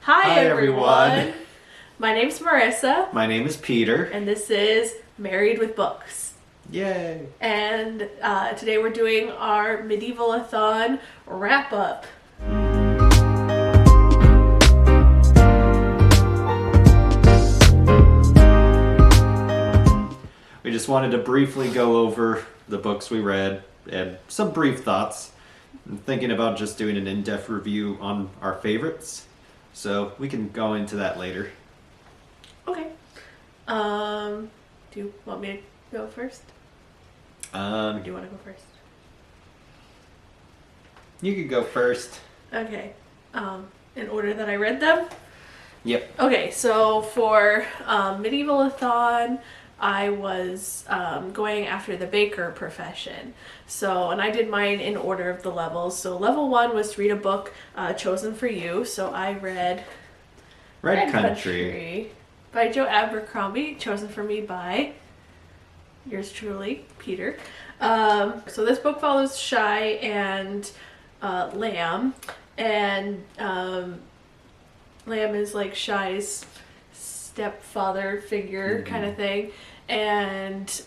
Hi everyone. My name's Marissa. My name is Peter. And this is Married with Books. Yay! And today we're doing our Medieval-A-Thon Wrap Up. We just wanted to briefly go over the books we read and some brief thoughts. I'm thinking about just doing an in-depth review on our favorites, so we can go into that later. Okay. Do you want me to go first? Or do you want to go first? You could go first. Okay. In order that I read them? Yep. Okay, so for Medieval-A-Thon, I was going after the baker profession. So, and I did mine in order of the levels. So level 1 was to read a book chosen for you. So I read Red Country by Joe Abercrombie, chosen for me by yours truly, Peter. So this book follows Shy and Lamb. And Lamb is like Shy's stepfather figure kind of thing, and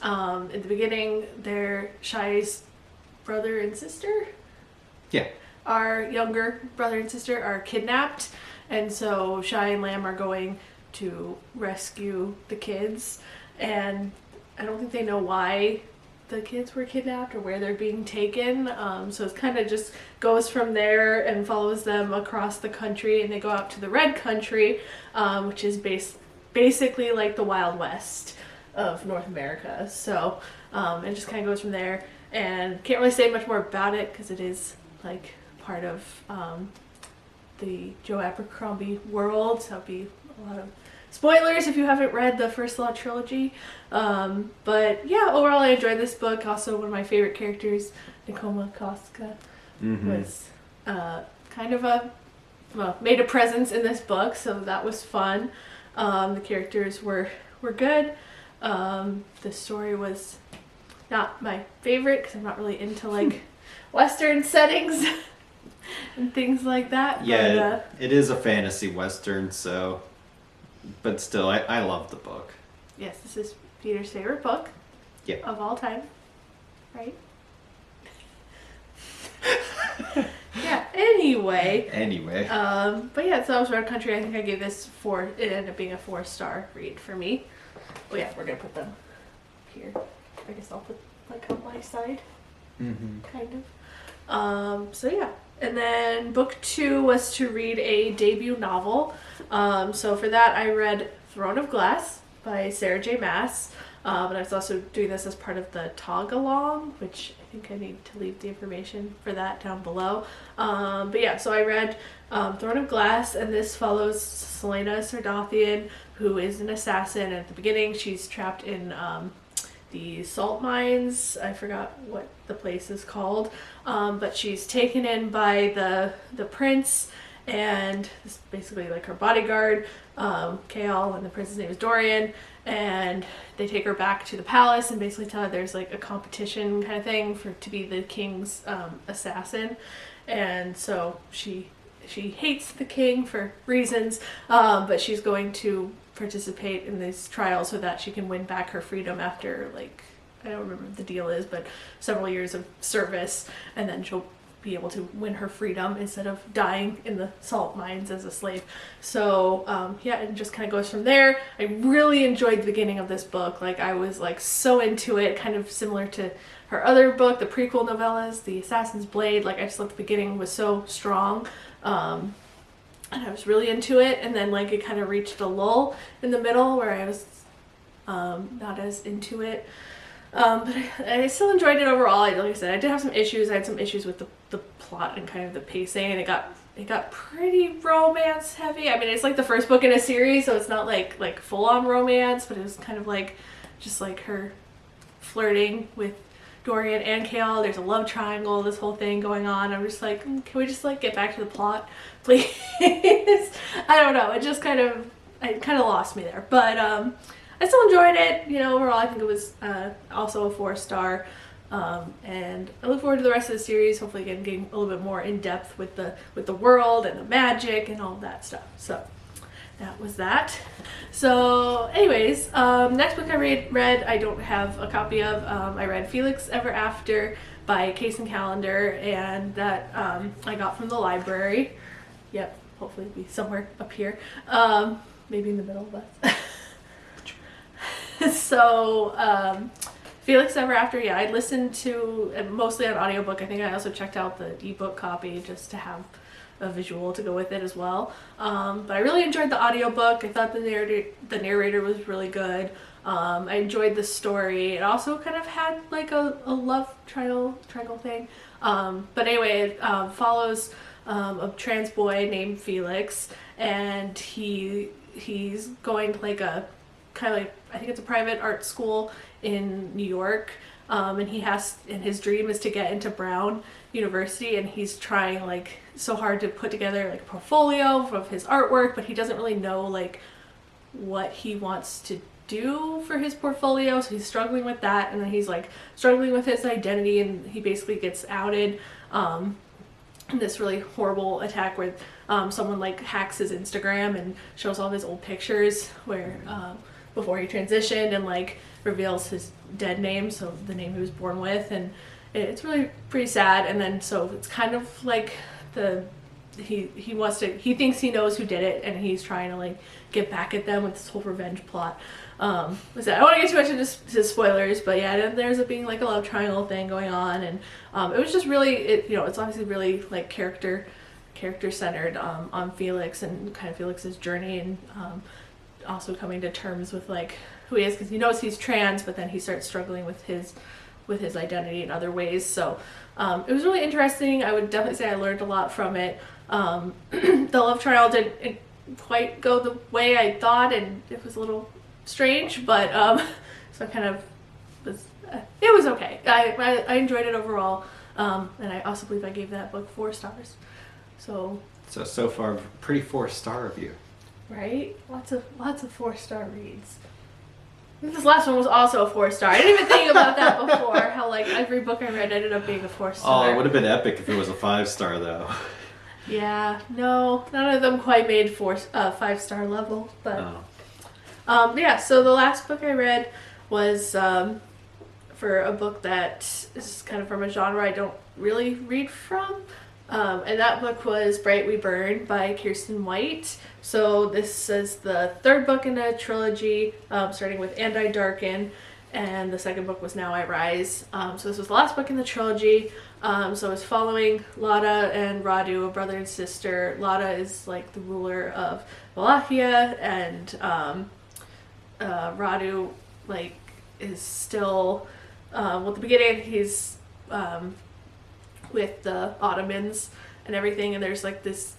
in the beginning they're Shy's brother and sister, our younger brother and sister are kidnapped, and so Shy and Lamb are going to rescue the kids, and I don't think they know why the kids were kidnapped or where they're being taken, so it kind of just goes from there and follows them across the country, and they go out to the Red Country, which is basically like the Wild West of North America. So it just kind of goes from there, and can't really say much more about it because it is like part of the Joe Abercrombie world, so it'll be a lot of spoilers if you haven't read the first Law trilogy. But yeah, overall I enjoyed this book. Also, one of my favorite characters, Nicoma Koska, was kind of made a presence in this book, so that was fun. The characters were good. The story was not my favorite because I'm not really into like Western settings and things like that. Yeah, but, it is a fantasy Western, so, but still, I love the book. Yes, this is Peter's favorite book of all time, right? Yeah, anyway. But yeah, so that was Red Country. I think I gave this 4, it ended up being a 4-star read for me. Oh yeah, we're gonna put them here. I guess I'll put like on my side, kind of. So yeah, and then book 2 was to read a debut novel. So for that I read Throne of Glass by Sarah J. Maas. But I was also doing this as part of the Tog Along, which I think I need to leave the information for that down below. But yeah, so I read Throne of Glass, and this follows Celaena Sardothien, who is an assassin. And at the beginning, she's trapped in the salt mines. I forgot what the place is called, but she's taken in by the prince, and this is basically like her bodyguard, Kael, and the prince's name is Dorian, and they take her back to the palace and basically tell her there's like a competition kind of thing to be the king's assassin, and so she hates the king for reasons, but she's going to participate in these trials so that she can win back her freedom after, like, I don't remember what the deal is, but several years of service, and then she'll be able to win her freedom instead of dying in the salt mines as a slave. So yeah, it just kind of goes from there. I really enjoyed the beginning of this book. Like, I was like so into it, kind of similar to her other book, the prequel novellas, The Assassin's Blade. Like, I just thought the beginning was so strong, and I was really into it, and then like it kind of reached a lull in the middle where I was not as into it. But I still enjoyed it overall. Like I said, I did have some issues. I had some issues with the plot and kind of the pacing, and it got pretty romance heavy. I mean, it's like the first book in a series, so it's not like full on romance, but it was kind of like just like her flirting with Dorian and Kael. There's a love triangle, this whole thing going on. I'm just like, can we just like get back to the plot, please? I don't know. It just kind of lost me there, but I still enjoyed it. You know, overall, I think it was also a 4-star. And I look forward to the rest of the series, hopefully again getting a little bit more in depth with the world and the magic and all that stuff. So that was that. So anyways, next book I read I don't have a copy of. I read Felix Ever After by Case and Callender, and that I got from the library. Yep, hopefully it'll be somewhere up here. Maybe in the middle of us. So Felix Ever After, yeah, I listened to mostly on audiobook. I think I also checked out the ebook copy just to have a visual to go with it as well. But I really enjoyed the audiobook. I thought the narrator was really good. I enjoyed the story. It also kind of had like a love triangle thing. But anyway, it follows a trans boy named Felix, and he's going to like a kind of like, I think it's a private art school in New York. And his dream is to get into Brown University, and he's trying like so hard to put together like a portfolio of his artwork, but he doesn't really know like what he wants to do for his portfolio, so he's struggling with that, and then he's like struggling with his identity, and he basically gets outed in this really horrible attack where someone like hacks his Instagram and shows all of his old pictures where before he transitioned, and like reveals his dead name, so the name he was born with, and it's really pretty sad. And then so it's kind of like he thinks he knows who did it, and he's trying to like get back at them with this whole revenge plot. I don't want to get too much into spoilers, but yeah, there's being like a love triangle thing going on, and it was just really, it's obviously really like character centered on Felix and kind of Felix's journey, and also coming to terms with like who he is, because he knows he's trans, but then he starts struggling with his identity in other ways. So it was really interesting. I would definitely say I learned a lot from it. The love trial didn't quite go the way I thought, and it was a little strange, but so I kind of was, it was okay. I enjoyed it overall, and I also believe I gave that book 4 stars. So far, pretty 4-star review. Right? Lots of 4-star reads. I think this last one was also a 4-star. I didn't even think about that before, how like every book I read ended up being a 4-star. Oh, it would have been epic if it was a 5-star though. Yeah, no, none of them quite made 5-star level, but yeah, so the last book I read was for a book that is kind of from a genre I don't really read from. And that book was Bright We Burn by Kiersten White. So this is the 3rd book in a trilogy, starting with And I Darken, and the 2nd book was Now I Rise. So this was the last book in the trilogy. So it's following Lada and Radu, a brother and sister. Lada is like the ruler of Wallachia, and Radu like is still, well, at the beginning he's with the Ottomans and everything, and there's like this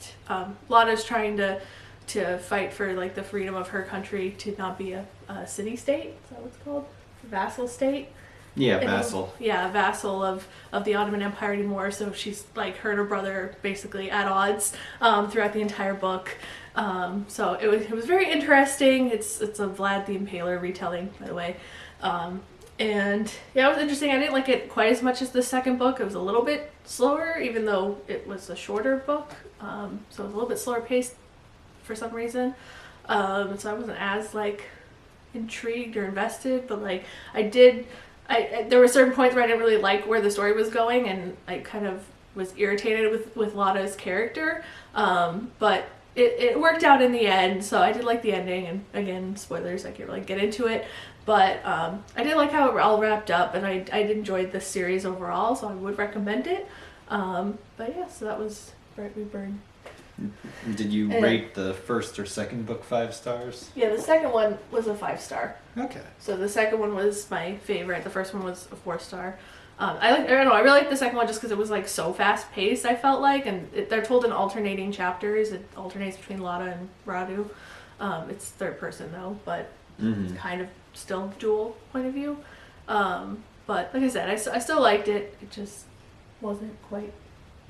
Lada's trying to fight for like the freedom of her country to not be a city-state. Is that what it's called? Vassal state? Yeah, vassal. Yeah, vassal of the Ottoman Empire anymore. So she's like, her and her brother are basically at odds throughout the entire book. So it was very interesting. It's a Vlad the Impaler retelling, by the way. And yeah, it was interesting. I didn't like it quite as much as the 2nd book. It was a little bit slower, even though it was a shorter book. So it was a little bit slower paced for some reason. So I wasn't as like intrigued or invested, but like there were certain points where I didn't really like where the story was going, and I kind of was irritated with Lada's character. But it worked out in the end, so I did like the ending, and again, spoilers, I can't really get into it. But I did like how it all wrapped up, and I enjoyed this series overall, so I would recommend it. But yeah, so that was Bright We Burn. Did you rate the 1st or 2nd book 5 stars? Yeah, the 2nd one was a 5-star. Okay. So the 2nd one was my favorite. The 1st one was a 4-star. I really liked the 2nd one just because it was like so fast paced, I felt like, and they're told in alternating chapters. It alternates between Lada and Radu. It's 3rd person though, but it's kind of still dual point of view. But like I said, I still liked it. It just wasn't quite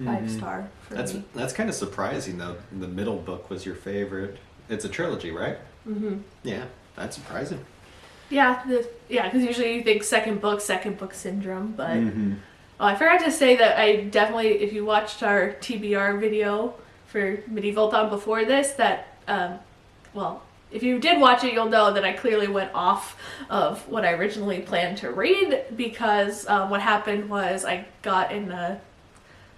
5-star for me. That's kind of surprising though. The middle book was your favorite. It's a trilogy, right? Mm-hmm. Yeah, that's surprising. Yeah, because usually you think second book syndrome, but oh, I forgot to say that I definitely, if you watched our TBR video for Medieval-A-Thon before this, that well, if you did watch it, you'll know that I clearly went off of what I originally planned to read, because what happened was I got in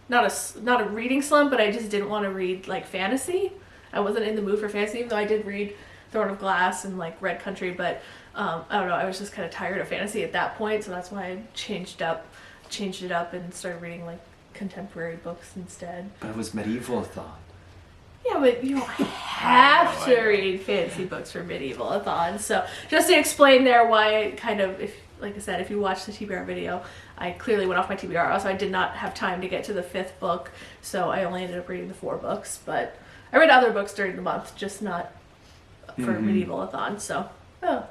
not a reading slump, but I just didn't want to read like fantasy. I wasn't in the mood for fantasy, even though I did read Throne of Glass and like Red Country, but I don't know, I was just kind of tired of fantasy at that point, so that's why I changed it up and started reading like contemporary books instead. But it was Medieval-A-Thon. Yeah, but you don't have to read fantasy books for Medieval-A-Thon. So just to explain there why kind of, if like I said, if you watch the TBR video, I clearly went off my TBR. Also, I did not have time to get to the 5th book, so I only ended up reading the 4 books. But I read other books during the month, just not for Medieval-A-Thon. So, but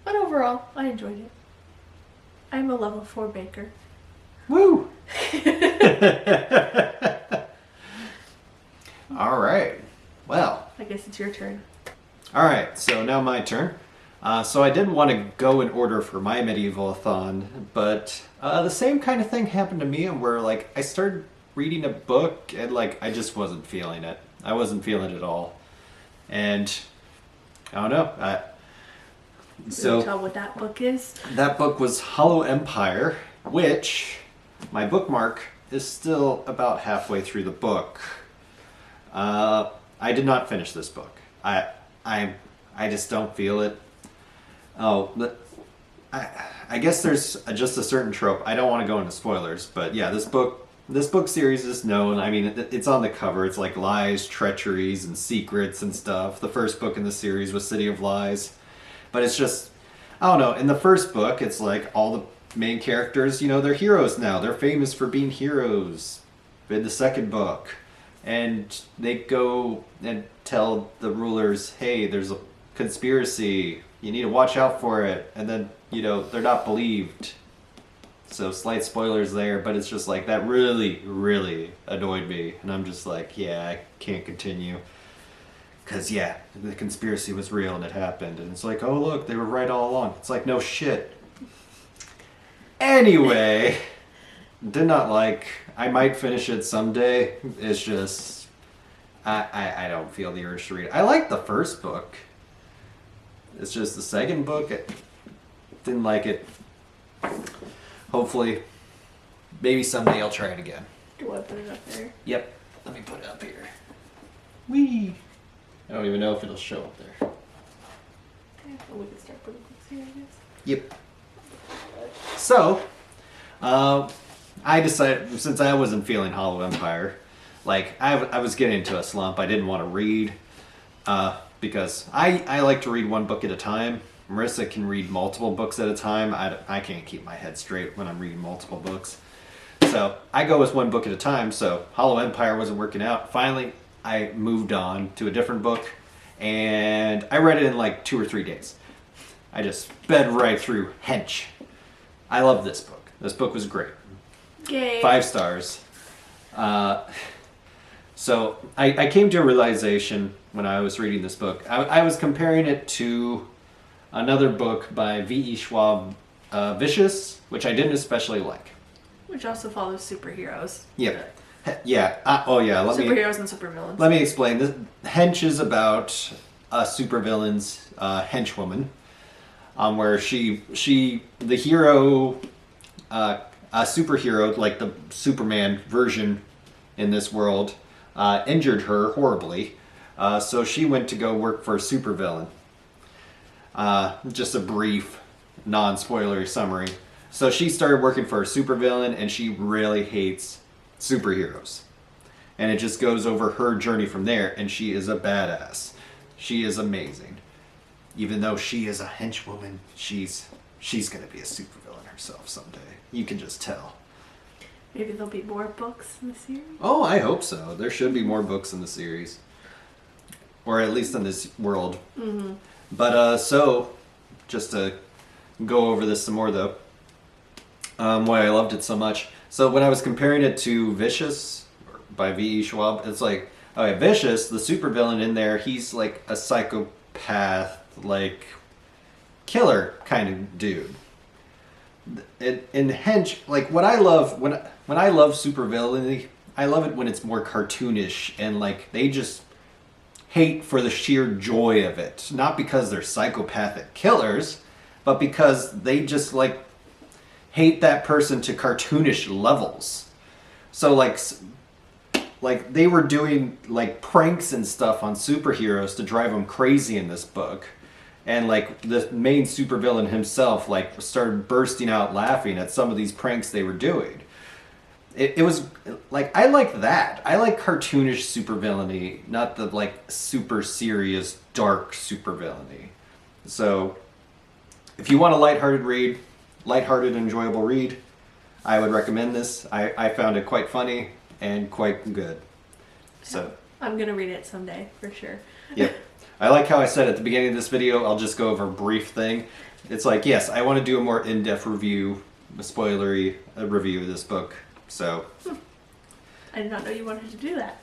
overall, I enjoyed it. I'm a level 4 baker. Woo! All right. Well, I guess it's your turn. All right. So now my turn. So I did want to go in order for my Medieval-A-Thon, but the same kind of thing happened to me, where like I started reading a book and like I just wasn't feeling it. I wasn't feeling it at all, and I don't know. Can you tell what that book is? That book was Hollow Empire, which my bookmark is still about halfway through the book. I did not finish this book. I just don't feel it. I guess there's just a certain trope. I don't want to go into spoilers, but yeah, this book series is known. I mean, it's on the cover. It's like lies, treacheries, and secrets and stuff. The first book in the series was City of Lies, but it's just, I don't know. In the first book, it's like all the main characters, you know, they're heroes now. They're famous for being heroes. In the second book, and they go and tell the rulers, hey, there's a conspiracy, you need to watch out for it, and then, you know, they're not believed. So slight spoilers there, but it's just like that really, really annoyed me, and I'm just like, yeah, I can't continue. Because yeah, the conspiracy was real and it happened, and it's like, oh look, they were right all along. It's like, no shit. Anyway, did not like. I might finish it someday. It's just, I don't feel the urge to read it. I liked the first book. It's just the second book, I didn't like it. Hopefully, maybe someday I'll try it again. Do I put it up there? Yep. Let me put it up here. Whee! I don't even know if it'll show up there. Okay, well, we can start putting books here, I guess. Yep. So, I decided, since I wasn't feeling Hollow Empire, like I was getting into a slump. I didn't want to read because I like to read one book at a time. Marissa can read multiple books at a time. I can't keep my head straight when I'm reading multiple books. So I go with one book at a time. So Hollow Empire wasn't working out. Finally, I moved on to a different book, and I read it in like 2 or 3 days. I just sped right through Hench. I love this book. This book was great. Yay. 5 stars. So I came to a realization when I was reading this book. I was comparing it to another book by V.E. Schwab, Vicious, which I didn't especially like. Which also follows superheroes. Yep. Yeah. Superheroes and supervillains. Let me explain. This Hench is about a supervillain's henchwoman, where the hero, a superhero like the Superman version in this world, injured her horribly, so she went to go work for a supervillain. Just a brief, non-spoilery summary. So she started working for a supervillain, and she really hates superheroes. And it just goes over her journey from there, and she is a badass. She is amazing. Even though she is a henchwoman, she's gonna be a supervillain herself someday. You can just tell. Maybe there'll be more books in the series? Oh, I hope so. There should be more books in the series. Or at least in this world. Mm-hmm. But, so, just to go over this some more, though, why I loved it so much. So when I was comparing it to Vicious by V.E. Schwab, it's like, okay, Vicious, the supervillain in there, he's like a psychopath, like, killer kind of dude. In Hench, like what I love when I love supervillainy, I love it when it's more cartoonish and like they just hate for the sheer joy of it, not because they're psychopathic killers, but because they just like hate that person to cartoonish levels. So like they were doing like pranks and stuff on superheroes to drive them crazy in this book. And like the main supervillain himself like started bursting out laughing at some of these pranks they were doing. It was like, I like that. I like cartoonish supervillainy, not the like super serious dark supervillainy. So if you want a lighthearted enjoyable read, I would recommend this. I found it quite funny and quite good. So I'm gonna read it someday for sure. Yep. I like how I said at the beginning of this video, I'll just go over a brief thing. It's like, yes, I want to do a more in-depth review, a spoilery review of this book. So. I did not know you wanted to do that.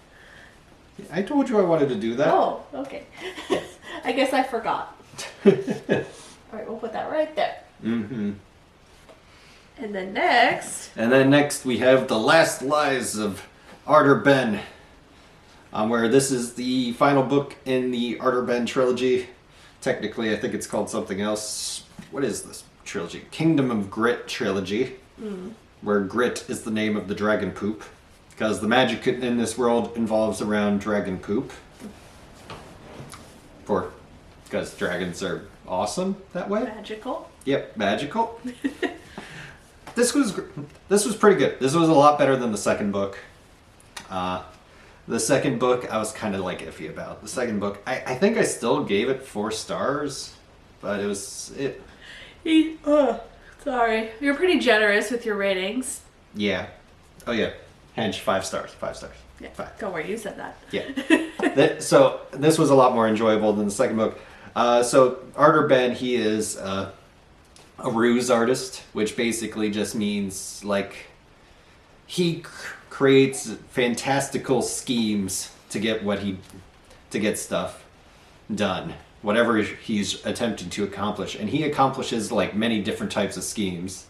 I told you I wanted to do that. Oh, okay. I guess I forgot. All right, we'll put that right there. Mm-hmm. And then next we have The Last Lies of Arter Ben. Where this is the final book in the Arter Ben trilogy. Technically, I think it's called something else. What is this trilogy? Kingdom of Grit trilogy. Where grit is the name of the dragon poop. Because the magic in this world involves around dragon poop. Because dragons are awesome that way. magical. Yep, magical. This was pretty good. This was a lot better than the second book. The second book I was kind of like iffy about. The second book, I think I still gave it 4 stars, but Sorry. You're pretty generous with your ratings. Yeah. Oh yeah. Hench, 5 stars. 5 stars. Yeah. 5. Don't worry, you said that. Yeah. So this was a lot more enjoyable than the second book. So Arter Ben, he is a ruse artist, which basically just means like he creates fantastical schemes to get stuff done, whatever he's attempting to accomplish, and he accomplishes like many different types of schemes.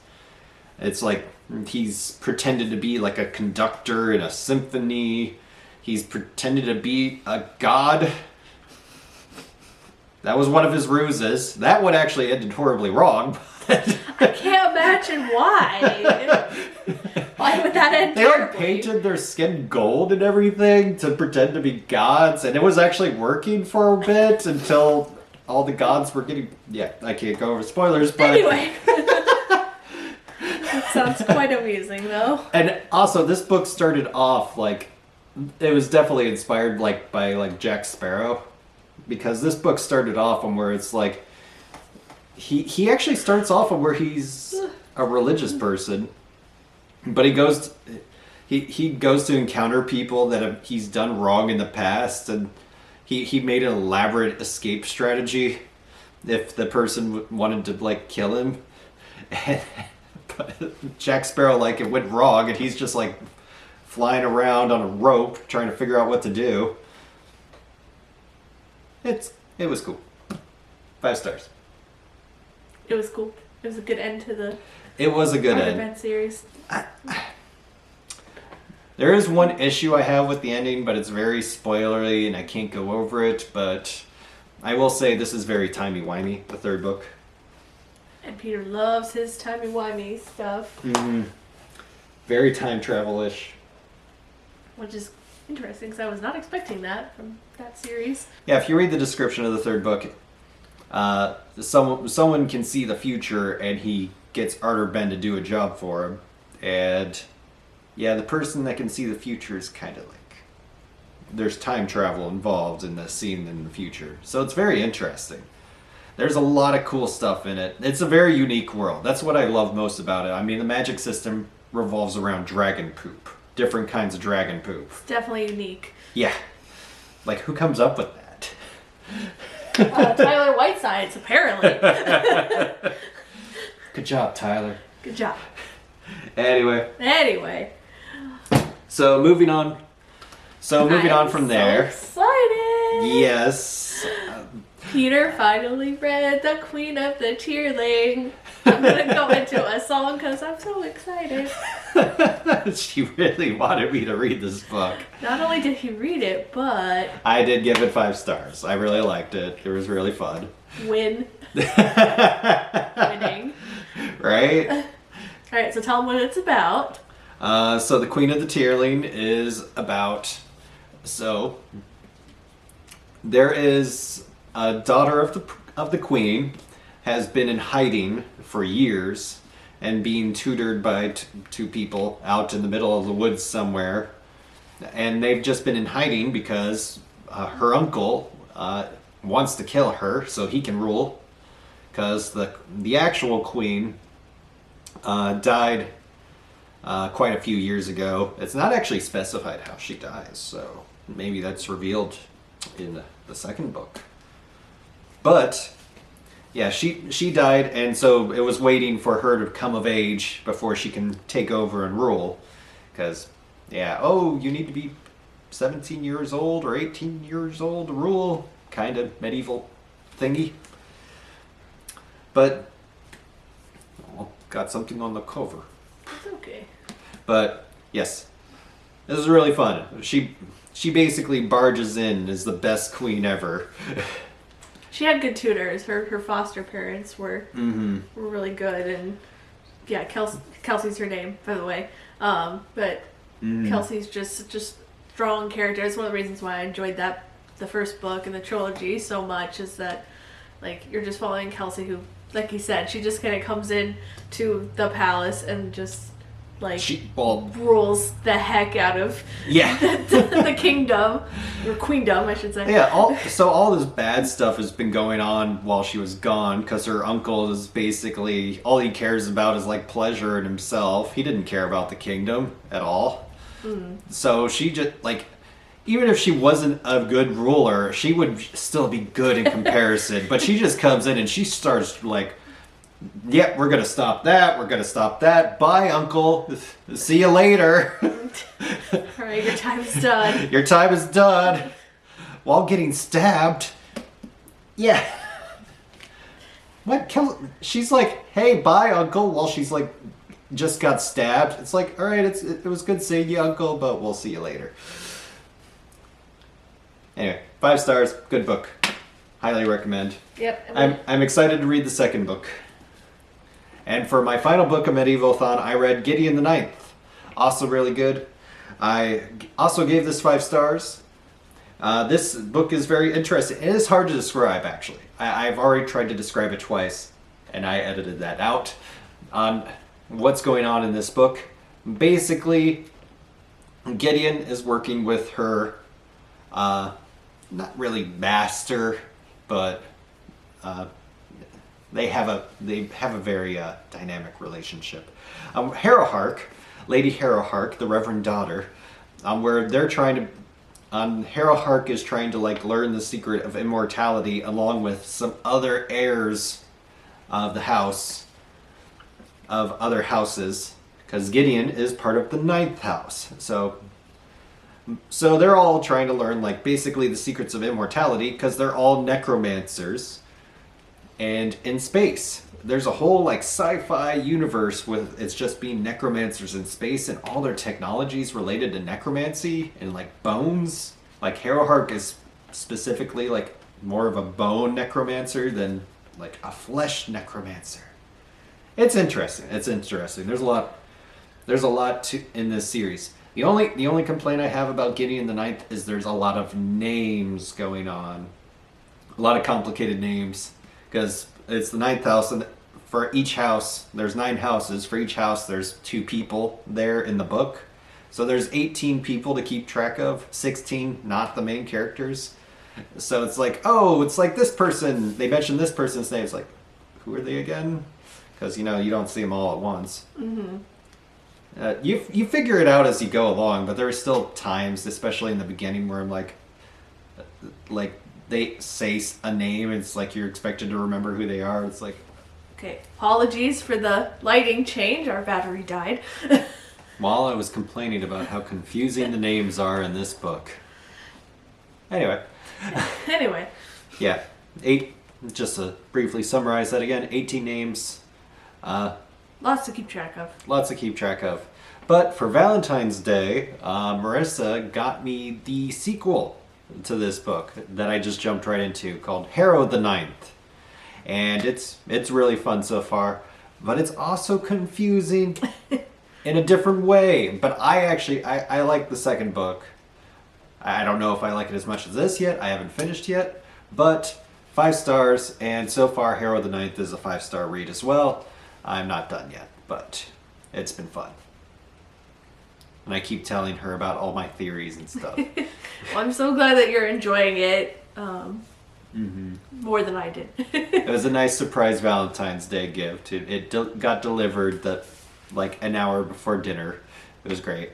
It's like he's pretended to be like a conductor in a symphony. He's pretended to be a god. That was one of his ruses. That one actually ended horribly wrong. I can't imagine why. Why would that end They terribly? like painted their skin gold and everything to pretend to be gods, and it was actually working for a bit until all the gods were getting... Yeah, I can't go over spoilers, but... Anyway. That sounds quite amusing, though. And also, this book started off like... It was definitely inspired like by like Jack Sparrow, because this book started off on where it's like... He actually starts off on where he's a religious person, but he goes to encounter people that he's done wrong in the past, and he made an elaborate escape strategy if the person wanted to like kill him. But Jack Sparrow, like, it went wrong, and he's just like flying around on a rope trying to figure out what to do. It was cool. 5 stars. It was cool. It was a good end to the... It was a good Arter end. Ben series. There is one issue I have with the ending, but it's very spoilery and I can't go over it, but I will say this is very timey-wimey, the third book. And Peter loves his timey-wimey stuff. Mm-hmm. Very time travel-ish. Which is interesting, because I was not expecting that from that series. Yeah, if you read the description of the third book, someone can see the future and he gets Arter Ben to do a job for him. And yeah, the person that can see the future is kind of like... There's time travel involved in the scene in the future. So it's very interesting. There's a lot of cool stuff in it. It's a very unique world. That's what I love most about it. I mean, the magic system revolves around dragon poop. Different kinds of dragon poop. It's definitely unique. Yeah. Like, who comes up with that? Tyler Whitesides, apparently. Good job, Tyler. Good job. Anyway. So, moving on. Moving on from there. So excited. Yes. Peter finally read The Queen of the Tearling. I'm going to go into a song because I'm so excited. She really wanted me to read this book. Not only did he read it, but... I did give it 5 stars. I really liked it. It was really fun. Winning. Right? Alright, so tell them what it's about. So The Queen of the Tearling is about... So, there is a daughter of the queen, has been in hiding for years and being tutored by two people out in the middle of the woods somewhere. And they've just been in hiding because her uncle wants to kill her so he can rule. Because the actual queen died quite a few years ago. It's not actually specified how she dies, so maybe that's revealed in the second book. But yeah, she died, and so it was waiting for her to come of age before she can take over and rule. Because you need to be 17 years old or 18 years old to rule, kind of medieval thingy. But got something on the cover. It's okay. But yes, this is really fun. She basically barges in as the best queen ever. She had good tutors. Her foster parents were really good, and yeah, Kelsey's her name, by the way. But Kelsey's just strong character. It's one of the reasons why I enjoyed the first book in the trilogy so much, is that like you're just following Kelsey, who, like you said, she just kind of comes in to the palace and just rules the heck out of the kingdom, or queendom, I should say. Yeah, all this bad stuff has been going on while she was gone, because her uncle is basically, all he cares about is like pleasure in himself. He didn't care about the kingdom at all. So she just, like, even if she wasn't a good ruler, she would still be good in comparison. But she just comes in and she starts like, yep, we're going to stop that. We're going to stop that. Bye, uncle. See you later. All right, your time is done. Your time is done. While getting stabbed. Yeah. What? She's like, hey, bye, uncle. While she's like, just got stabbed. It's like, all right, it was good seeing you, uncle, but we'll see you later. Anyway, 5 stars. Good book. Highly recommend. Yep. I'm excited to read the second book. And for my final book of Medieval-A-Thon, I read Gideon the Ninth. Also really good. I also gave this 5 stars. This book is very interesting. It is hard to describe, actually. I've already tried to describe it twice, and I edited that out on what's going on in this book. Basically, Gideon is working with her, not really master, but they have a very dynamic relationship. Lady Harrowhark, the Reverend Daughter, where they're trying to, Harrowhark is trying to like learn the secret of immortality along with some other heirs of the house, of other houses, because Gideon is part of the Ninth house. So they're all trying to learn like basically the secrets of immortality, because they're all necromancers. And in space, there's a whole like sci-fi universe with it's just being necromancers in space, and all their technologies related to necromancy and like bones. Like Harrowhark is specifically like more of a bone necromancer than like a flesh necromancer. It's interesting. There's a lot in this series. The only complaint I have about Gideon the Ninth is there's a lot of names going on. A lot of complicated names. Because it's the 9th house, and for each house, there's 9 houses. For each house, there's 2 people there in the book. So there's 18 people to keep track of, 16 not the main characters. So it's like, oh, it's like this person, they mentioned this person's name. It's like, who are they again? Because, you don't see them all at once. You figure it out as you go along, but there are still times, especially in the beginning, where I'm like they say a name, and it's like you're expected to remember who they are. It's like... Okay, apologies for the lighting change. Our battery died. While I was complaining about how confusing the names are in this book. Anyway. Anyway. Yeah. Just to briefly summarize that again, 18 names. Lots to keep track of. Lots to keep track of. But for Valentine's Day, Marissa got me the sequel to this book that I just jumped right into, called Gideon the Ninth. And it's really fun so far, but it's also confusing in a different way. But I like the second book. I don't know if I like it as much as this yet. I haven't finished yet, but 5 stars, and so far Gideon the Ninth is a 5-star read as well. I'm not done yet, but it's been fun. And I keep telling her about all my theories and stuff. Well, I'm so glad that you're enjoying it more than I did. It was a nice surprise Valentine's Day gift. It got delivered like an hour before dinner. It was great.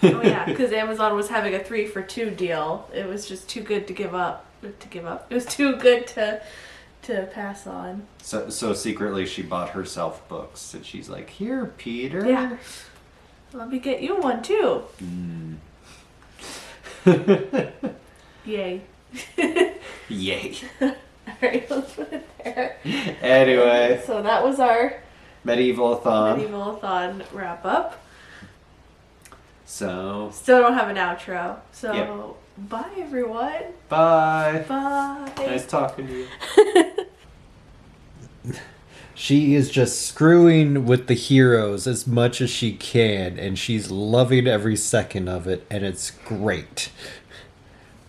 Oh yeah, because Amazon was having a 3 for 2 deal. It was just too good to give up. It was too good to pass on. So secretly she bought herself books, and she's like, "Here, Peter." Yeah. Let me get you one too. Yay. Yay. Alright, let's put it there. Anyway. So that was our Medieval-A-Thon wrap up. So Still don't have an outro. So yep. Bye everyone. Bye. Bye. Nice talking to you. She is just screwing with the heroes as much as she can, and she's loving every second of it, and it's great.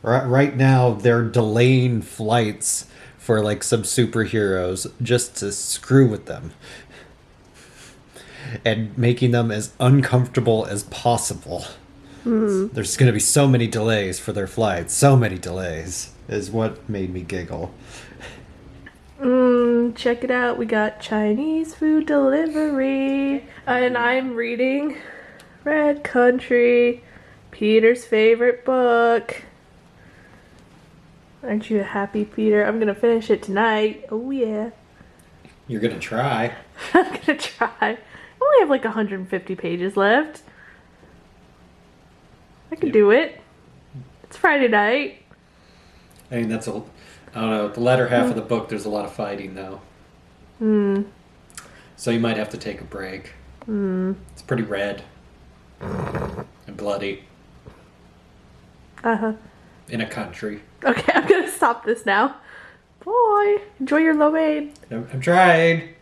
Right now, they're delaying flights for like some superheroes just to screw with them. And making them as uncomfortable as possible. There's going to be so many delays for their flights. So many delays is what made me giggle. Check it out. We got Chinese food delivery. And I'm reading Red Country, Peter's favorite book. Aren't you happy, Peter? I'm going to finish it tonight. Oh, yeah. You're going to try. I'm going to try. I only have like 150 pages left. I can do it. It's Friday night. I mean, I don't know, the latter half of the book, there's a lot of fighting, though. So you might have to take a break. It's pretty red. And bloody. Uh-huh. In a country. Okay, I'm going to stop this now. Bye. Enjoy your lo mein. I'm trying.